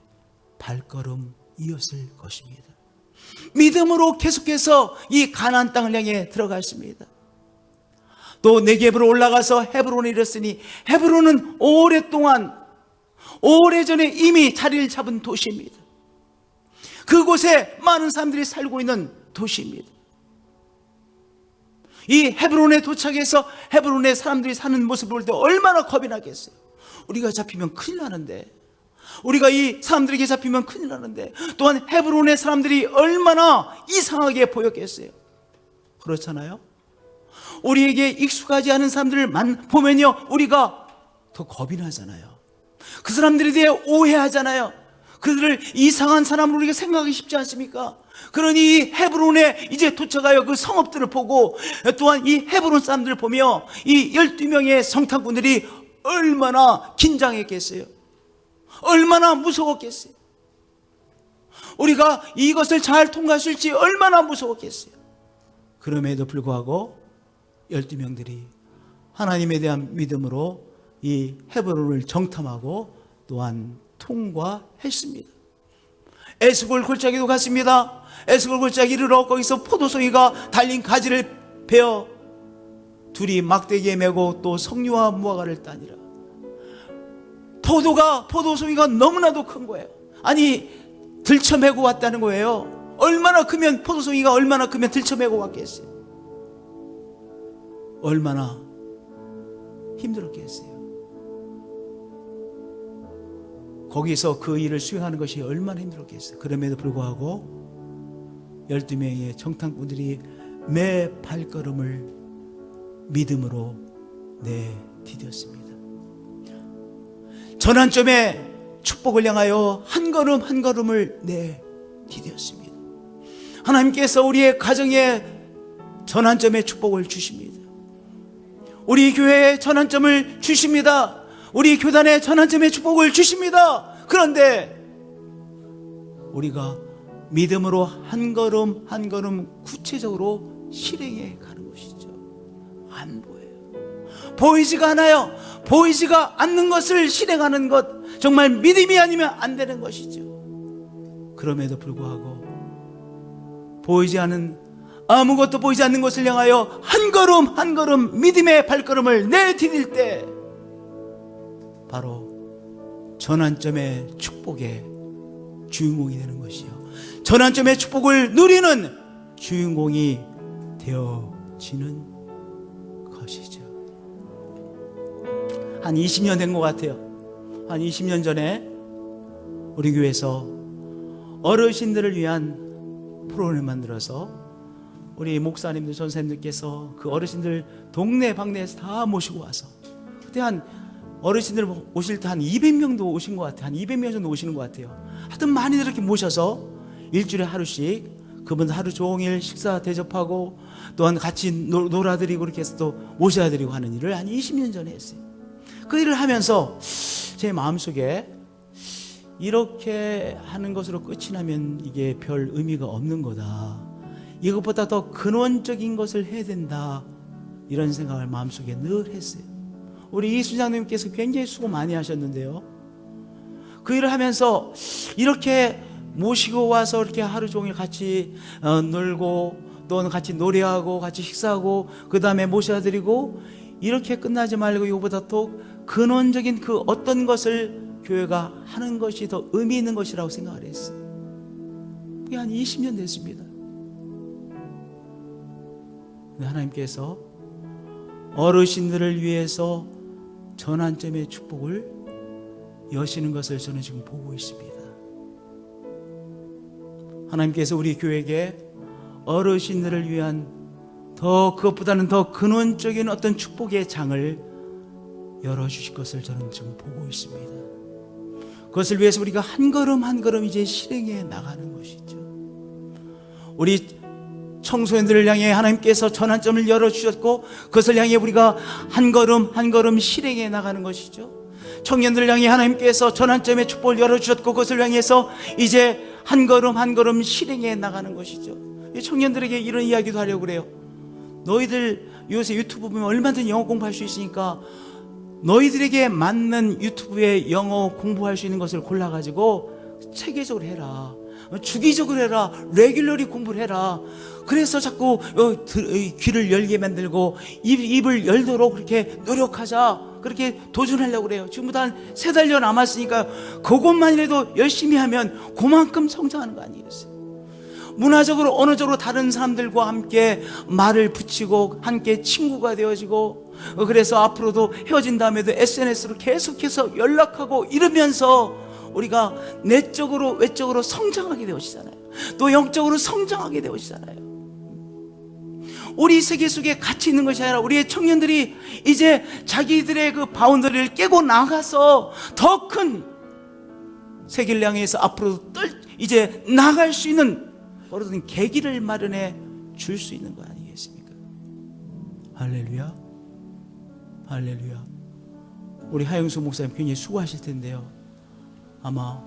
발걸음이었을 것입니다. 믿음으로 계속해서 이 가나안 땅을 향해 들어갔습니다. 또 네겝으로 올라가서 헤브론에 이르렀으니, 헤브론은 오래전에 이미 자리를 잡은 도시입니다. 그곳에 많은 사람들이 살고 있는 도시입니다. 이 헤브론에 도착해서 헤브론에 사람들이 사는 모습을 볼 때 얼마나 겁이 나겠어요. 우리가 잡히면 큰일 나는데, 우리가 이 사람들에게 잡히면 큰일 나는데, 또한 헤브론의 사람들이 얼마나 이상하게 보였겠어요. 그렇잖아요. 우리에게 익숙하지 않은 사람들을 보면요, 우리가 더 겁이 나잖아요. 그 사람들에 대해 오해하잖아요. 그들을 이상한 사람으로 우리가 생각하기 쉽지 않습니까? 그러니 헤브론에 이제 도착하여 그 성읍들을 보고 또한 이 헤브론 사람들을 보며 이 12명의 성탄꾼들이 얼마나 긴장했겠어요. 얼마나 무서웠겠어요. 우리가 이것을 잘 통과할 수 있을지 얼마나 무서웠겠어요. 그럼에도 불구하고 12명들이 하나님에 대한 믿음으로 이 헤브론을 정탐하고 또한 통과했습니다. 에스골 골짜기도 갔습니다. 에스골 골짜기 이르러 거기서 포도송이가 달린 가지를 베어 둘이 막대기에 메고 또 석류와 무화과를 따니라. 포도송이가 너무나도 큰 거예요. 아니 들쳐메고 왔다는 거예요. 얼마나 크면 포도송이가 얼마나 크면 들쳐메고 왔겠어요. 얼마나 힘들었겠어요. 거기서 그 일을 수행하는 것이 얼마나 힘들었겠어요. 그럼에도 불구하고 12명의 정탐꾼들이 매 발걸음을 믿음으로 내디뎠습니다. 전환점에 축복을 향하여 한 걸음 한 걸음을 내디뎠습니다. 하나님께서 우리의 가정에 전환점의 축복을 주십니다. 우리 교회에 전환점을 주십니다. 우리 교단에 전환점의 축복을 주십니다. 그런데 우리가 믿음으로 한 걸음 한 걸음 구체적으로 실행해 가는 것이죠. 안 보여요. 보이지가 않아요. 보이지가 않는 것을 실행하는 것, 정말 믿음이 아니면 안 되는 것이죠. 그럼에도 불구하고 아무것도 보이지 않는 것을 향하여 한 걸음 한 걸음 믿음의 발걸음을 내디딜 때 바로 전환점의 축복의 주인공이 되는 것이요, 전환점의 축복을 누리는 주인공이 되어지는 것이죠. 한 20년 된 것 같아요. 한 20년 전에 우리 교회에서 어르신들을 위한 프로그램을 만들어서 우리 목사님들, 전사님들께서 그 어르신들 동네 방네에서 다 모시고 와서, 그때 한 어르신들 오실 때 한 200명도 오신 것 같아요. 한 200명 정도 오시는 것 같아요. 하여튼 많이들 이렇게 모셔서 일주일에 하루씩 그분들 하루 종일 식사 대접하고 또한 같이 놀아드리고 이렇게 해서 또 모셔드리고 하는 일을 한 20년 전에 했어요. 그 일을 하면서 제 마음속에 이렇게 하는 것으로 끝이 나면 이게 별 의미가 없는 거다, 이것보다 더 근원적인 것을 해야 된다, 이런 생각을 마음속에 늘 했어요. 우리 이수장님께서 굉장히 수고 많이 하셨는데요, 그 일을 하면서 이렇게 모시고 와서 이렇게 하루 종일 같이 놀고 또는 같이 노래하고 같이 식사하고 그 다음에 모셔드리고 이렇게 끝나지 말고 이거보다 또 근원적인 그 어떤 것을 교회가 하는 것이 더 의미 있는 것이라고 생각을 했어요. 그게 한 20년 됐습니다. 하나님께서 어르신들을 위해서 전환점의 축복을 여시는 것을 저는 지금 보고 있습니다. 하나님께서 우리 교회에게 어르신들을 위한 그것보다는 더 근원적인 어떤 축복의 장을 열어주실 것을 저는 지금 보고 있습니다. 그것을 위해서 우리가 한 걸음 한 걸음 이제 실행해 나가는 것이죠. 우리 청소년들을 향해 하나님께서 전환점을 열어주셨고 그것을 향해 우리가 한 걸음 한 걸음 실행해 나가는 것이죠. 청년들을 향해 하나님께서 전환점의 축복을 열어주셨고 그것을 향해서 이제 한 걸음 한 걸음 실행해 나가는 것이죠. 청년들에게 이런 이야기도 하려고 그래요. 너희들 요새 유튜브 보면 얼마든지 영어 공부할 수 있으니까 너희들에게 맞는 유튜브에 영어 공부할 수 있는 것을 골라가지고 체계적으로 해라, 주기적으로 해라, 레귤러리 공부를 해라. 그래서 자꾸 귀를 열게 만들고 입을 열도록 그렇게 노력하자, 그렇게 도전하려고 그래요. 지금부터 한 3달여 남았으니까 그것만이라도 열심히 하면 그만큼 성장하는 거 아니겠어요? 문화적으로 언어적으로 다른 사람들과 함께 말을 붙이고 함께 친구가 되어지고, 그래서 앞으로도 헤어진 다음에도 SNS로 계속해서 연락하고 이러면서 우리가 내적으로 외적으로 성장하게 되어지잖아요. 또 영적으로 성장하게 되어지잖아요. 우리 세계 속에 같이 있는 것이 아니라 우리의 청년들이 이제 자기들의 그 바운더리를 깨고 나가서 더 큰 세계를 향해서 앞으로 이제 나갈 수 있는 모든 계기를 마련해 줄 수 있는 거 아니겠습니까? 할렐루야, 할렐루야. 우리 하영수 목사님 굉장히 수고하실 텐데요, 아마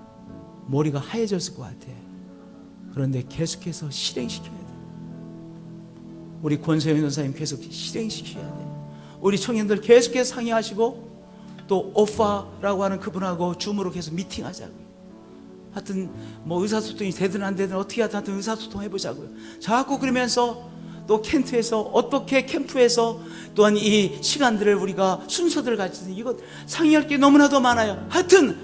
머리가 하얘졌을 것 같아. 그런데 계속해서 실행시켜야 돼. 우리 권소영 전사님 계속 실행시켜야 돼. 우리 청년들 계속해서 상의하시고, 또 오빠라고 하는 그분하고 줌으로 계속 미팅하자고요. 하여튼 뭐 의사소통이 되든 안 되든 어떻게 하든 의사소통 해보자고요. 자꾸 그러면서 또 켄트에서 어떻게 캠프에서 또한 이 시간들을 우리가 순서들을 가지는, 이것 상의할 게 너무나도 많아요. 하여튼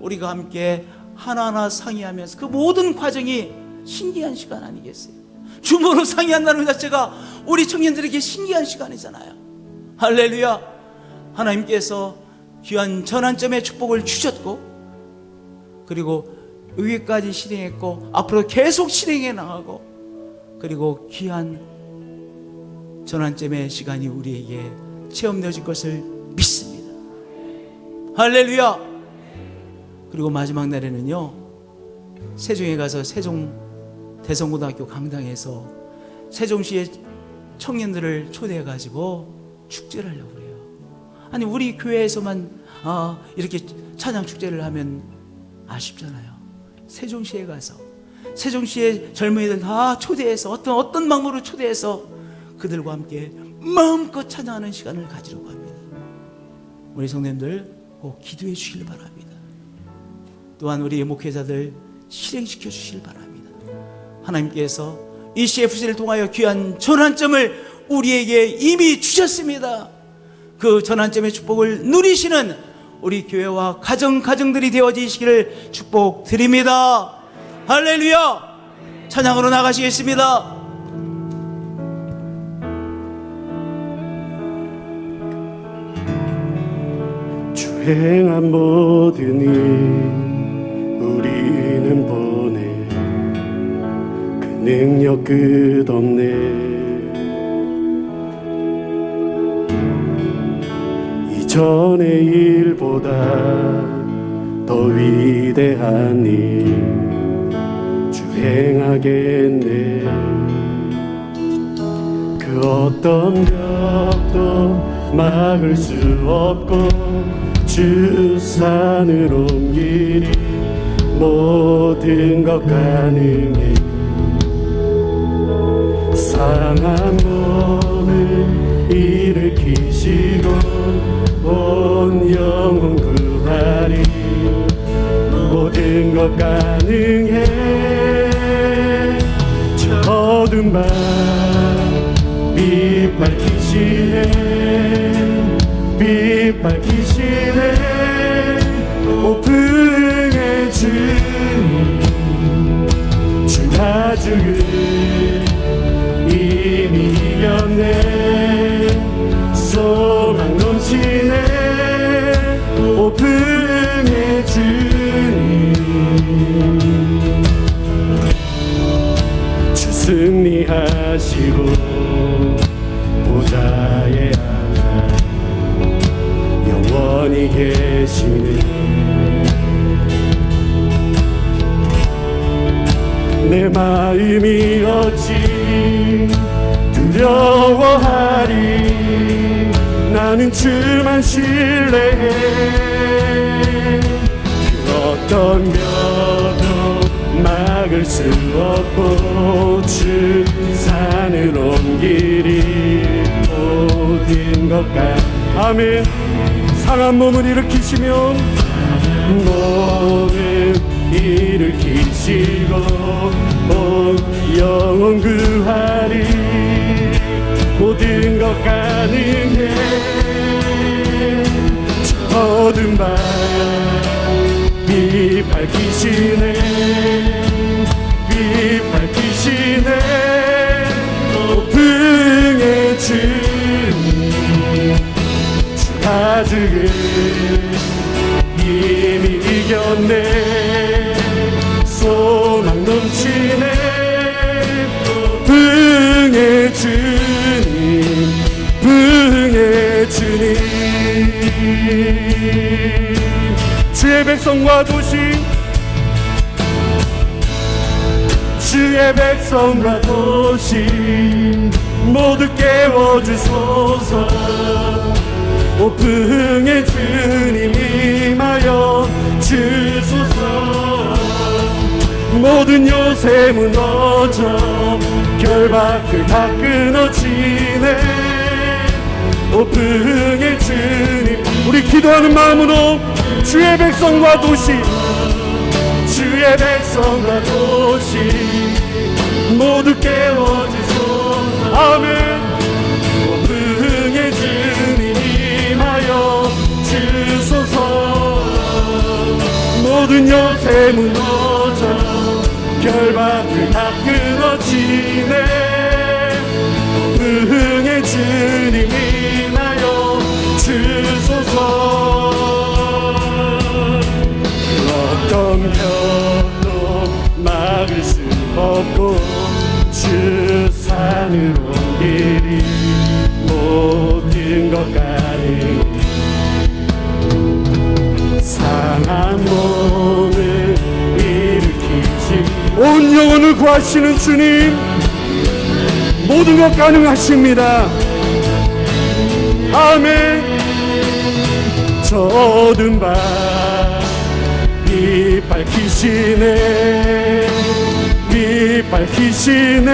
우리가 함께 하나하나 상의하면서 그 모든 과정이 신기한 시간 아니겠어요? 줌으로 상의한다는 것 자체가 우리 청년들에게 신기한 시간이잖아요. 할렐루야. 하나님께서 귀한 전환점의 축복을 주셨고, 그리고 여기까지 실행했고 앞으로 계속 실행해 나가고, 그리고 귀한 전환점의 시간이 우리에게 체험되어질 것을 믿습니다. 할렐루야. 그리고 마지막 날에는요, 세종에 가서 세종 대성고등학교 강당에서 세종시의 청년들을 초대해 가지고 축제를 하려고 그래요. 아니 우리 교회에서만 이렇게 찬양 축제를 하면 아쉽잖아요. 세종시에 가서 세종시의 젊은이들 다 초대해서 어떤 방법으로 초대해서 그들과 함께 마음껏 찬양하는 시간을 가지려고 합니다. 우리 성도님들 꼭 기도해 주시길 바랍니다. 또한 우리 목회자들 실행시켜 주시길 바랍니다. 하나님께서 이 CFC를 통하여 귀한 전환점을 우리에게 이미 주셨습니다. 그 전환점의 축복을 누리시는 우리 교회와 가정들이 되어지시기를 축복드립니다. 할렐루야. 찬양으로 나가시겠습니다. 주행한 모든 일 우리는 보내 그 능력 끝없네. 이전의 일보다 더 위대한 일 주행하겠네. 그 어떤 벽도 막을 수 없고 주 산을 옮기니 모든 것 가능해. 상한 몸을 일으키시고 온 영혼 구하리 모든 것 가능해. 저 어두운 밤 빛 밝히시네 빛 밝히시네. 오픈해 주님 주 가죽을 이미 이겼네. 소망 넘치네. 오픈해 주님 주 승리하시고 보좌에 앉아 영원히 계시네. 내 마음이 어찌 두려워하리. 나는 주만 신뢰해. 그 어떤 벽도 막을 수 없고 주 산을 옮기리 모든 것과 아멘. 상한 몸을 일으키시며 몸을 일으키시고 온 영혼 구하리 모든 것 가능해. 저 어두운 밤 빛 밝히시네 빛 밝히시네. 오픈해 주님 주 가죽을 이미 이겼네. 소망 넘치네. 부흥해 주님 부흥해 주님. 주의 백성과 도시 주 주의 백성과 도시 모두 깨워주소서. 오풍의 주님 임하여 주소서. 모든 요새 무너져 결박을 다 끊어지네. 오풍의 주님, 우리 기도하는 마음으로 주의 백성과 도시, 주의 백성과 도시 모두 깨워주소서. 아멘. 오풍의 주님 임하여 주소서. 모든 요새 무너져 결박을 다 끊어지네. 오풍의 주님 임하여 주소서. 어떤 벽도 막을 수 없고 주 산으로 온 길이 모든 것 가능해. 상한 몸을 일으키시 온 영혼을 구하시는 주님, 모든 것 가능하십니다. 아멘. 저 어두운 밤 빛 밝히시네. 빛 밝히시네.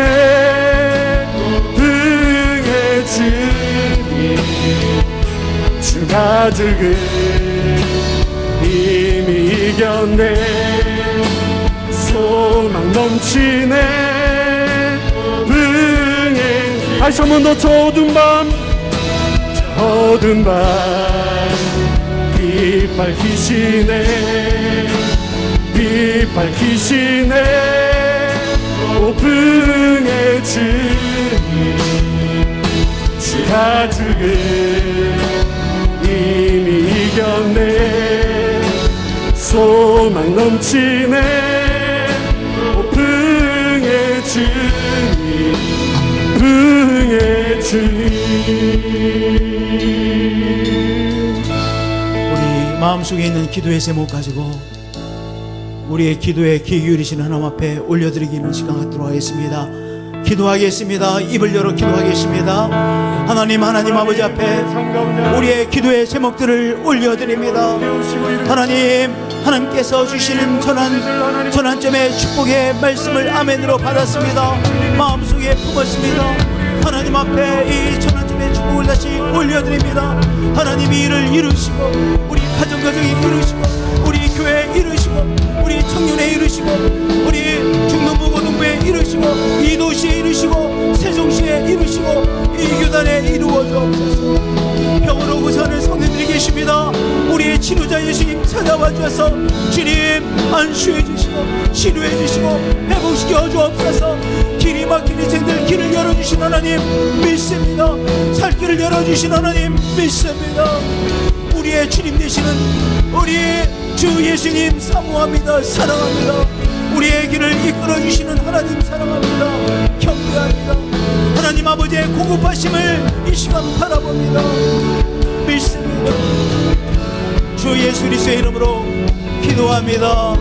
등의 주님, 주 가족을 이미 이겼네. 소망 넘치네. 등에 다시 한 번 더 저 어두운 밤, 저 어두운 밤 빛 밝히시네. 빛 밝히시네. 오풍의 주님, 주 가족을 이미 이겼네. 소망 넘치네. 오풍의 주님, 풍의 주님. 우리 마음속에 있는 기도의 제목 가지고 우리의 기도에 귀 기울이시는 하나님 앞에 올려드리기는 시간 갖도록 하겠습니다. 기도하겠습니다. 입을 열어 기도하겠습니다. 하나님 아버지 앞에 우리의 기도의 제목들을 올려드립니다. 하나님께서 주시는 전환점의 축복의 말씀을 아멘으로 받았습니다. 마음속에 품었습니다. 하나님 앞에 이 전환점의 축복을 다시 올려드립니다. 하나님이 이를 이루시고 우리 가정가정이 이루시고 우리 교회에 이루시고 우리 청년에 이루시고 우리 중동부 고등부에 이루시고 이 도시에 이루시고 세종시에 이루시고 이 교단에 이루어주옵소서. 병으로 고사하는 성도들이 계십니다. 우리의 치료자 예수님 찾아와 주셔서 주님 안수해 주시고 치료해 주시고 회복시켜 주옵소서. 길이 막힌 인생들 길을 열어주신 하나님 믿습니다. 살 길을 열어주신 하나님 믿습니다. 우리의 주님 되시는 우리 주 예수님 사모합니다. 사랑합니다. 우리의 길을 이끌어주시는 하나님 사랑합니다. 경배합니다. 하나님 아버지의 공급하심을 이 시간 바라봅니다. 믿습니다. 주 예수 그리스도의 이름으로 기도합니다.